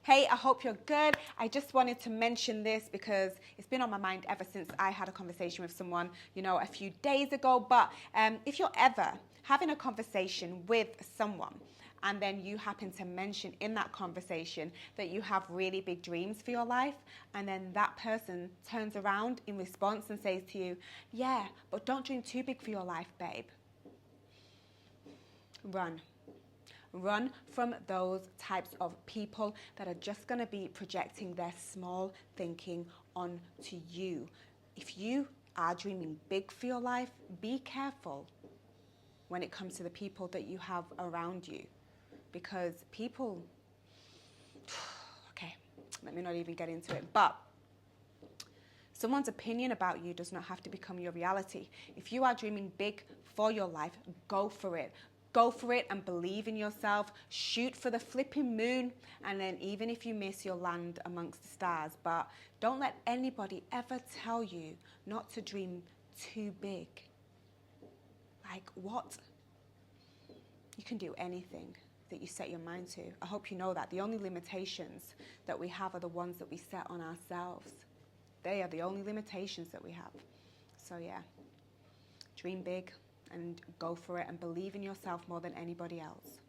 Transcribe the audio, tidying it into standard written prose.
Hey, I hope you're good. I just wanted to mention this because it's been on my mind ever since I had a conversation with someone, a few days ago. But if you're ever having a conversation with someone and then you happen to mention in that conversation that you have really big dreams for your life, and then that person turns around in response and says to you, yeah, but don't dream too big for your life, babe. Run. Run from those types of people that are just going to be projecting their small thinking onto you. If you are dreaming big for your life, be careful when it comes to the people that you have around you. Because people, okay, let me not even get into it, but someone's opinion about you does not have to become your reality. If you are dreaming big for your life, go for it. Go for it and believe in yourself. Shoot for the flipping moon. And then even if you miss, you'll land amongst the stars. But don't let anybody ever tell you not to dream too big. Like what? You can do anything that you set your mind to. I hope you know that. The only limitations that we have are the ones that we set on ourselves. They are the only limitations that we have. So yeah, dream big and go for it and believe in yourself more than anybody else.